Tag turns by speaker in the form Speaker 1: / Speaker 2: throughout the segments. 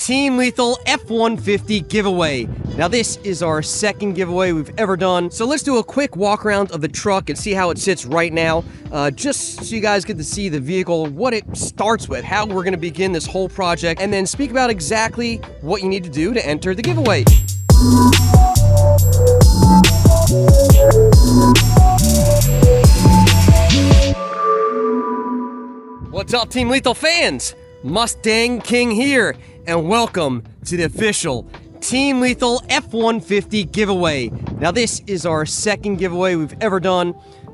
Speaker 1: Team Lethal F-150 giveaway. Now this is our second giveaway we've ever done, so let's do a quick walk around of the truck and see how it sits right now, just so you guys get to see the vehicle, what it starts with, how we're going to begin this whole project, and then speak about exactly what you need to do to enter the giveaway. What's up, Team Lethal fans? Mustang King here, and welcome to the official Team Lethal F-150 giveaway. Now this is our second giveaway we've ever done.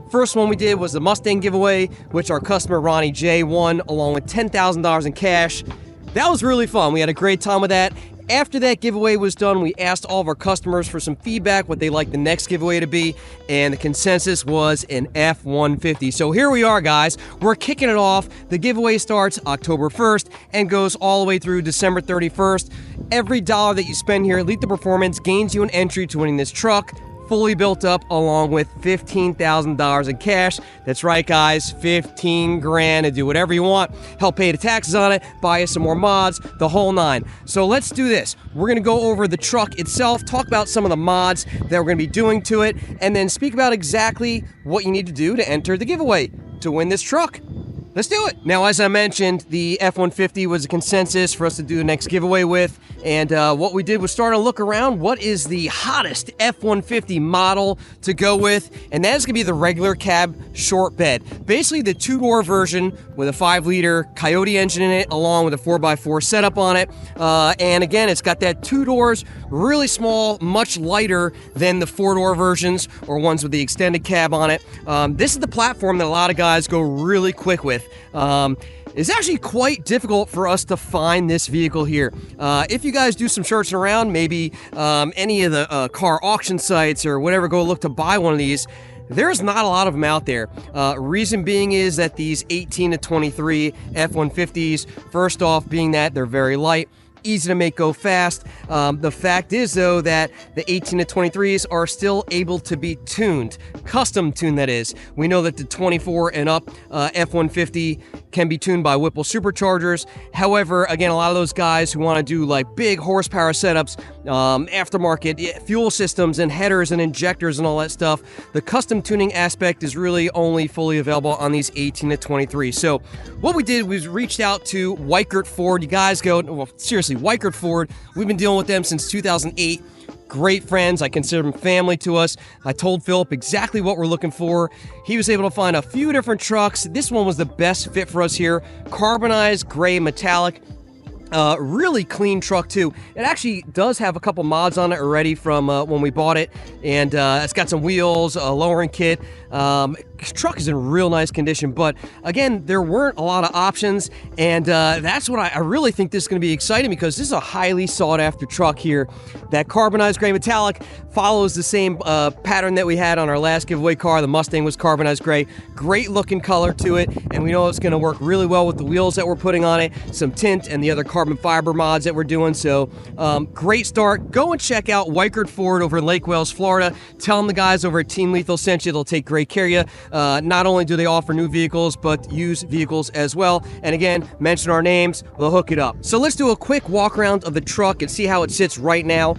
Speaker 1: First one we did was the Mustang giveaway, which our customer Ronnie J won along with $10,000 in cash. That was really fun. We had a great time with that. After that giveaway was done, we asked all of our customers for some feedback, what they like the next giveaway to be, and the consensus was an F-150. So here we are, guys. We're kicking it off. The giveaway starts October 1st and goes all the way through December 31st. Every dollar that you spend here at Lethal Performance gains you an entry to winning this truck, fully built up, along with $15,000 in cash. That's right, guys, 15 grand to do whatever you want, help pay the taxes on it, buy us some more mods, the whole nine. So let's do this. We're gonna go over the truck itself, talk about some of the mods that we're gonna be doing to it, and then speak about exactly what you need to do to enter the giveaway to win this truck. Let's do it. Now, as I mentioned, the F-150 was a consensus for us to do the next giveaway with, and what we did was start to look around what is the hottest F-150 model to go with, and that is going to be the regular cab short bed. Basically the two-door version with a 5-liter Coyote engine in it, along with a 4x4 setup on it, and again, it's got that two doors, really small, much lighter than the 4-door versions or ones with the extended cab on it. This is the platform that a lot of guys go really quick with. It's actually quite difficult for us to find this vehicle here. If you guys do some searching around, maybe any of the car auction sites or whatever, go look to buy one of these, there's not a lot of them out there. Reason being is that these 18 to 23 F-150s, first off being that they're very light, easy to make go fast. The fact is, though, that the 18 to 23s are still able to be tuned, custom tuned, that is. We know that the 24 and up F-150 can be tuned by Whipple superchargers. However, again, a lot of those guys who want to do like big horsepower setups, aftermarket fuel systems and headers and injectors and all that stuff, the custom tuning aspect is really only fully available on these 18 to 23. So what we did was reached out to Weichert Ford. You guys go, well, seriously, Weichert Ford. We've been dealing with them since 2008. Great friends. I consider them family to us. I told Philip exactly what we're looking for. He was able to find a few different trucks. This one was the best fit for us here. Carbonized gray metallic. Really clean truck too. It actually does have a couple mods on it already from when we bought it, and it's got some wheels, a lowering kit. Truck is in real nice condition, but again, there weren't a lot of options, and that's what I really think this is going to be exciting, because this is a highly sought after truck here. That carbonized gray metallic follows the same pattern that we had on our last giveaway car. The Mustang was carbonized gray. Great looking color to it, and we know it's going to work really well with the wheels that we're putting on it, some tint and the other carbon fiber mods that we're doing. So great start. Go and check out Weichert Ford over in Lake Wales, Florida. Tell them the guys over at Team Lethal sent you. They'll take great care of you. Not only do they offer new vehicles, but used vehicles as well. And again, mention our names, we'll hook it up. So let's do a quick walk around of the truck and see how it sits right now,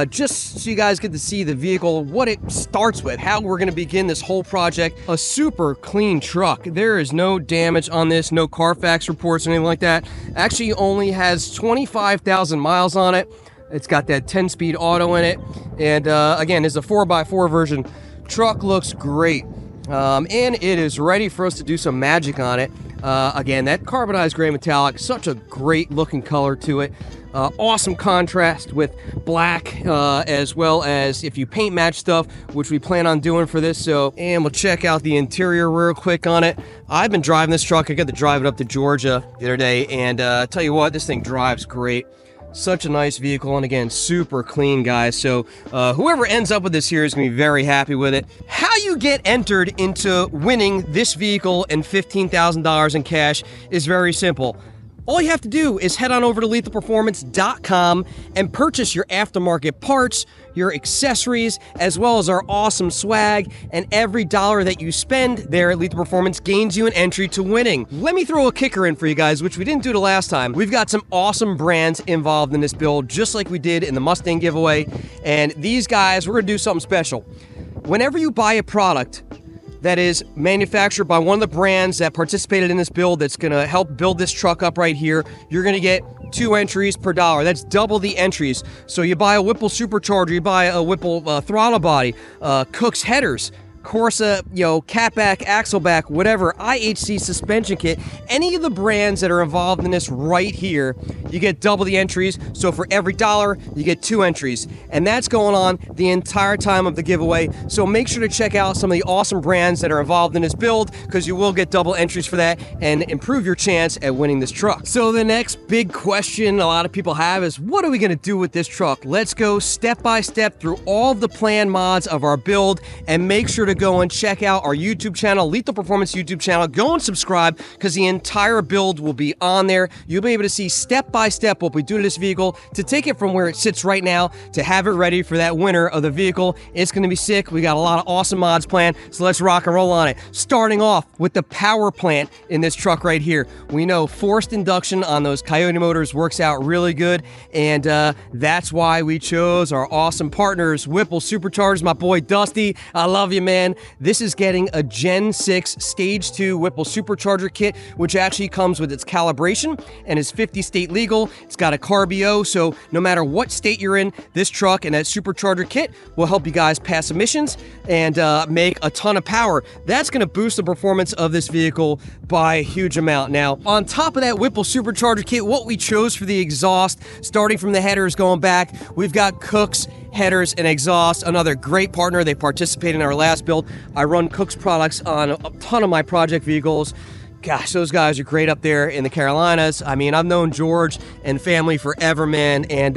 Speaker 1: just so you guys get to see the vehicle, what it starts with, how we're going to begin this whole project. A super clean truck. There is no damage on this, no Carfax reports or anything like that. Actually only has 25,000 miles on it. It's got that 10-speed auto in it. And again, it's a 4x4 version. Truck looks great. And it is ready for us to do some magic on it. Again, that carbonized gray metallic, such a great looking color to it. Awesome contrast with black, as well as if you paint match stuff, which we plan on doing for this. So, and we'll check out the interior real quick on it. I've been driving this truck. I got to drive it up to Georgia the other day, and tell you what, this thing drives great. Such a nice vehicle, and again, super clean, guys. So whoever ends up with this here is going to be very happy with it. How you get entered into winning this vehicle and $15,000 in cash is very simple. All you have to do is head on over to lethalperformance.com and purchase your aftermarket parts, your accessories, as well as our awesome swag, and every dollar that you spend there at Lethal Performance gains you an entry to winning. Let me throw a kicker in for you guys, which we didn't do the last time. We've got some awesome brands involved in this build, just like we did in the Mustang giveaway, and these guys, we're gonna do something special. Whenever you buy a product that is manufactured by one of the brands that participated in this build that's gonna help build this truck up right here, you're gonna get 2 entries per dollar. That's double the entries. So you buy a Whipple supercharger, you buy a Whipple throttle body, Cook's headers, Corsa, catback, axleback, whatever, IHC suspension kit, any of the brands that are involved in this right here, you get double the entries. So for every dollar, you get 2 entries. And that's going on the entire time of the giveaway. So make sure to check out some of the awesome brands that are involved in this build, because you will get double entries for that and improve your chance at winning this truck. So the next big question a lot of people have is, what are we gonna do with this truck? Let's go step by step through all of the planned mods of our build, and make sure to go and check out our YouTube channel, Lethal Performance YouTube channel. Go and subscribe, because the entire build will be on there. You'll be able to see step by step what we do to this vehicle to take it from where it sits right now to have it ready for that winner of the vehicle. It's going to be sick. We got a lot of awesome mods planned, so let's rock and roll on it. Starting off with the power plant in this truck right here. We know forced induction on those Coyote motors works out really good, and that's why we chose our awesome partners, Whipple Superchargers, my boy Dusty. I love you, man. This is getting a Gen 6 Stage 2 Whipple Supercharger kit, which actually comes with its calibration and is 50 state legal. It's got a CARB-O, so no matter what state you're in, this truck and that supercharger kit will help you guys pass emissions and make a ton of power. That's going to boost the performance of this vehicle by a huge amount. Now, on top of that Whipple Supercharger kit, what we chose for the exhaust, starting from the headers going back, we've got Cook's headers and exhaust, another great partner. They participated in our last build. I run Cook's products on a ton of my project vehicles. Gosh, those guys are great up there in the Carolinas. I mean, I've known George and family forever, man. And,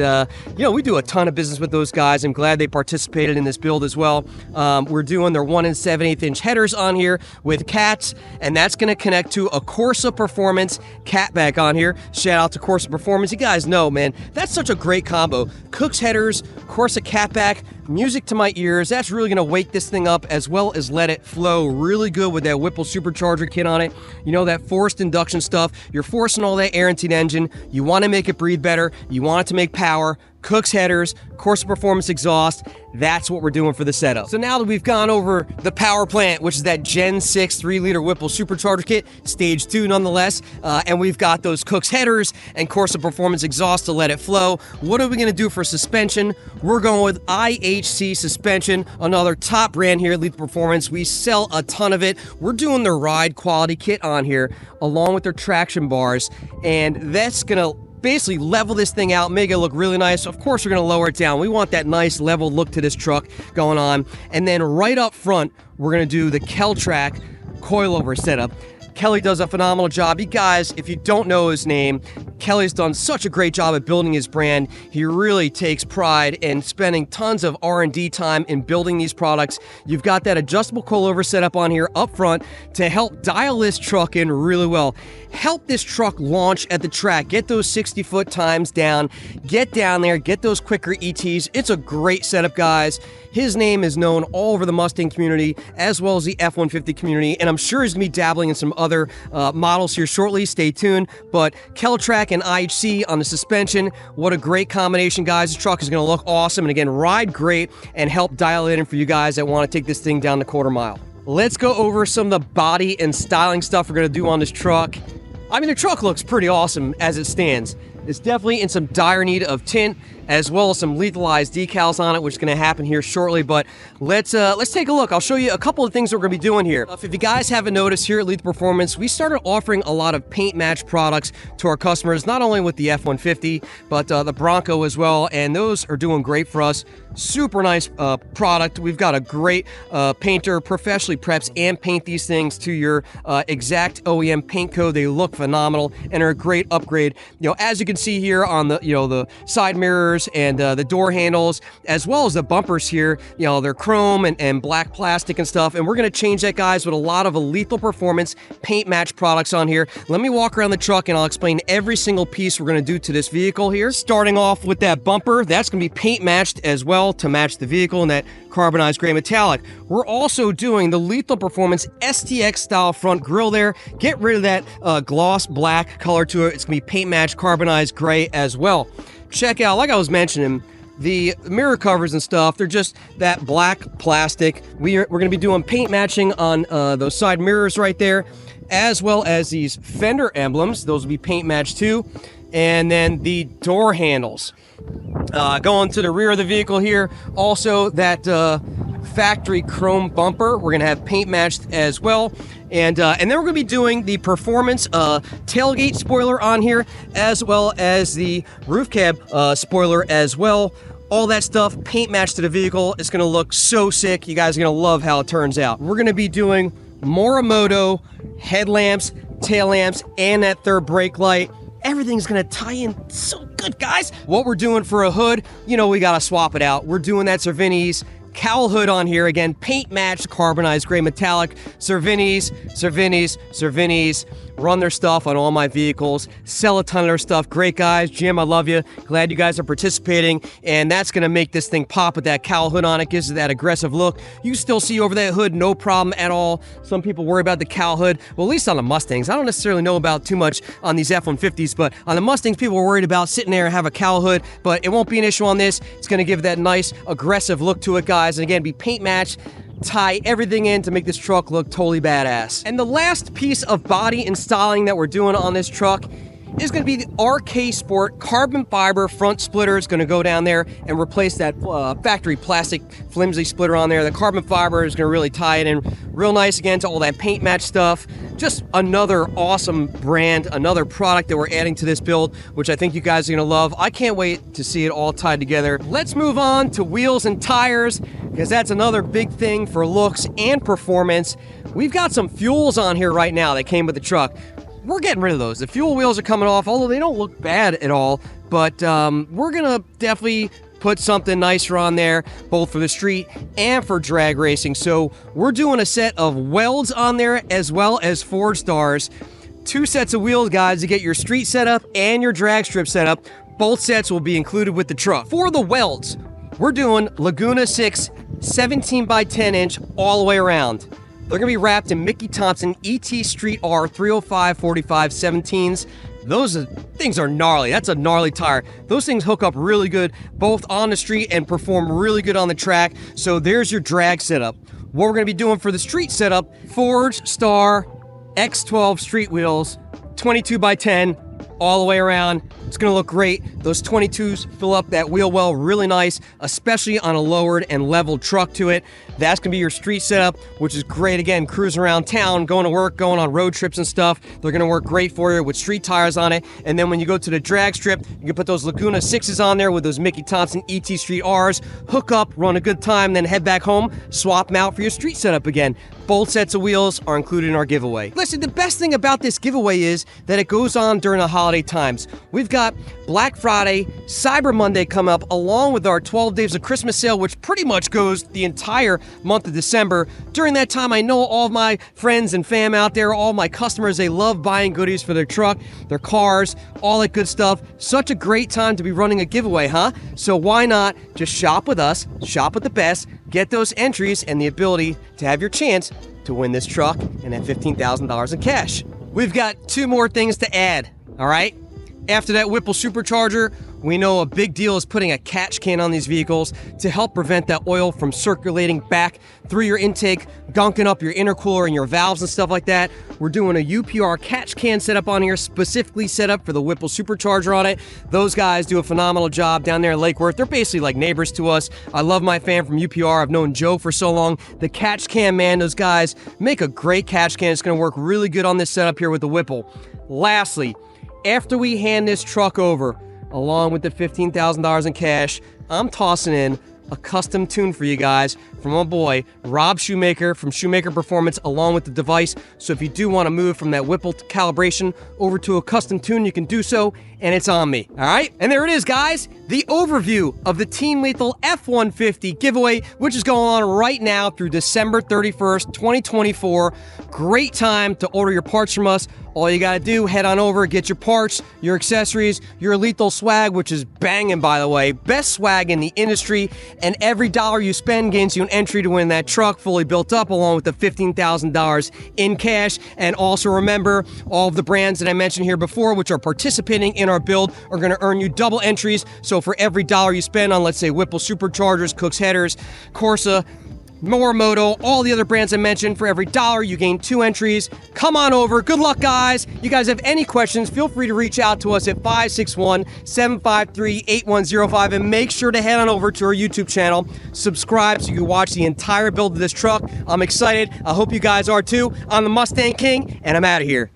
Speaker 1: we do a ton of business with those guys. I'm glad they participated in this build as well. We're doing their 1 7/8 inch headers on here with cats, and that's going to connect to a Corsa Performance catback on here. Shout out to Corsa Performance. You guys know, man, that's such a great combo. Cook's headers, Corsa catback, music to my ears. That's really going to wake this thing up, as well as let it flow really good with that Whipple Supercharger kit on it. That forced induction stuff, you're forcing all that air into the engine. You want to make it breathe better. You want it to make power. Cook's headers, Corsa Performance exhaust. That's what we're doing for the setup. So now that we've gone over the power plant, which is that Gen 6 3-liter Whipple Supercharger kit, Stage 2 nonetheless, and we've got those Cook's headers and Corsa Performance exhaust to let it flow, what are we going to do for suspension? We're going with IHC suspension, another top brand here at Lethal Performance. We sell a ton of it. We're doing the ride quality kit on here, along with their traction bars, and that's going to basically level this thing out, make it look really nice. Of course, we're going to lower it down. We want that nice level look to this truck going on. And then right up front, we're going to do the Keltrack coilover setup. Kelly does a phenomenal job. You guys, if you don't know his name, Kelly's done such a great job at building his brand. He really takes pride in spending tons of R&D time in building these products. You've got that adjustable coilover setup on here up front to help dial this truck in really well. Help this truck launch at the track. Get those 60-foot times down. Get down there. Get those quicker ETs. It's a great setup, guys. His name is known all over the Mustang community, as well as the F-150 community, and I'm sure he's going to be dabbling in some other models here shortly. Stay tuned. But Keltrack and IHC on the suspension, what a great combination, guys. This truck is going to look awesome, and again, ride great and help dial it in for you guys that want to take this thing down the quarter mile. Let's go over some of the body and styling stuff we're going to do on this truck. I mean, the truck looks pretty awesome as it stands. It's definitely in some dire need of tint, as well as some lethalized decals on it, which is going to happen here shortly. But let's take a look. I'll show you a couple of things that we're going to be doing here. If you guys haven't noticed, here at Lethal Performance, we started offering a lot of paint match products to our customers, not only with the F-150, but the Bronco as well, and those are doing great for us. Super nice product. We've got a great painter, professionally preps and paint these things to your exact OEM paint code. They look phenomenal and are a great upgrade. As you can see here on the the side mirrors spoilers and the door handles, as well as the bumpers here. You know, they're chrome and black plastic and stuff, and we're going to change that, guys, with a lot of Lethal Performance paint match products on here. Let me walk around the truck and I'll explain every single piece we're going to do to this vehicle here. Starting off with that bumper, that's going to be paint matched as well to match the vehicle in that carbonized gray metallic. We're also doing the Lethal Performance STX style front grille there. Get rid of that gloss black color to it. It's going to be paint matched carbonized gray as well. Check out, like I was mentioning, the mirror covers and stuff, they're just that black plastic. We're going to be doing paint matching on those side mirrors right there, as well as these fender emblems. Those will be paint matched too. And then the door handles. Going to the rear of the vehicle here, also that factory chrome bumper, we're going to have paint matched as well. And then we're going to be doing the Performance tailgate spoiler on here, as well as the roof cab spoiler as well. All that stuff paint matched to the vehicle. It's going to look so sick. You guys are going to love how it turns out. We're going to be doing Morimoto headlamps, tail lamps, and that third brake light. Everything's going to tie in so good, guys. What we're doing for a hood, you know, we got to swap it out. We're doing that Cervinis cowl hood on here. Again, paint matched carbonized gray metallic. Cervinis. Run their stuff on all my vehicles. Sell a ton of their stuff. Great guys. Jim, I love you. Glad you guys are participating. And that's going to make this thing pop with that cowl hood on it. Gives it that aggressive look. You still see over that hood, no problem at all. Some people worry about the cowl hood. Well, at least on the Mustangs. I don't necessarily know about too much on these F-150s, but on the Mustangs, people are worried about sitting there and have a cowl hood, but it won't be an issue on this. It's going to give that nice, aggressive look to it, guys. And again, be paint matched. Tie everything in to make this truck look totally badass. And the last piece of body and styling that we're doing on this truck is going to be the RK Sport carbon fiber front splitter. It's going to go down there and replace that factory plastic flimsy splitter on there. The carbon fiber is going to really tie it in real nice again to all that paint match stuff. Just another awesome brand, another product that we're adding to this build, which I think you guys are going to love. I can't wait to see it all tied together. Let's move on to wheels and tires, because that's another big thing for looks and performance. We've got some fuels on here right now that came with the truck. We're getting rid of those. The fuel wheels are coming off, although they don't look bad at all, but we're gonna definitely put something nicer on there, both for the street and for drag racing. So we're doing a set of welds on there, as well as Forge Stars. 2 sets of wheels, guys, to get your street setup and your drag strip setup. Both sets will be included with the truck. For the welds, we're doing Laguna 6 17 by 10 inch all the way around. They're going to be wrapped in Mickey Thompson ET Street R 305 45 17s. Those things are gnarly. That's a gnarly tire. Those things hook up really good, both on the street and perform really good on the track. So there's your drag setup. What we're going to be doing for the street setup, Forge Star X12 street wheels, 22 by 10, all the way around. It's going to look great. Those 22s fill up that wheel well really nice, especially on a lowered and leveled truck to it. That's going to be your street setup, which is great. Again, cruising around town, going to work, going on road trips and stuff. They're going to work great for you with street tires on it. And then when you go to the drag strip, you can put those Laguna 6s on there with those Mickey Thompson ET Street Rs, hook up, run a good time, then head back home, swap them out for your street setup again. Both sets of wheels are included in our giveaway. Listen, the best thing about this giveaway is that it goes on during the holiday times. We've got Black Friday, Cyber Monday come up, along with our 12 Days of Christmas sale, which pretty much goes the entire month of December. During that time, I know all of my friends and fam out there, all my customers, they love buying goodies for their truck, their cars, all that good stuff. Such a great time to be running a giveaway, huh? So why not just shop with us, shop with the best, get those entries and the ability to have your chance to win this truck and that $15,000 in cash. We've got 2 more things to add, all right? After that Whipple supercharger, we know a big deal is putting a catch can on these vehicles to help prevent that oil from circulating back through your intake, gunking up your intercooler and your valves and stuff like that. We're doing a UPR catch can setup on here, specifically set up for the Whipple supercharger on it. Those guys do a phenomenal job down there in Lake Worth. They're basically like neighbors to us. I love my fam from UPR. I've known Joe for so long. The catch can, man, those guys make a great catch can. It's going to work really good on this setup here with the Whipple. Lastly, after we hand this truck over, along with the $15,000 in cash, I'm tossing in a custom tune for you guys from my boy, Rob Shoemaker from Shoemaker Performance, along with the device. So if you do want to move from that Whipple calibration over to a custom tune, you can do so, and it's on me, all right? And there it is, guys. the overview of the Team Lethal F-150 giveaway, which is going on right now through December 31st, 2024. Great time to order your parts from us. All you gotta do, head on over, get your parts, your accessories, your lethal swag, which is banging, by the way. Best swag in the industry, and every dollar you spend gains you an entry to win that truck fully built up, along with the $15,000 in cash. And also remember, all of the brands that I mentioned here before, which are participating in our build, are gonna earn you double entries. So for every dollar you spend on, let's say, Whipple superchargers, Cook's headers, Corsa, Morimoto, all the other brands I mentioned, for every dollar you gain 2 entries. Come on over. Good luck, guys. You guys have any questions, feel free to reach out to us at 561-753-8105, and make sure to head on over to our YouTube channel. Subscribe so you can watch the entire build of this truck. I'm excited. I hope you guys are too. I'm the Mustang King, and I'm out of here.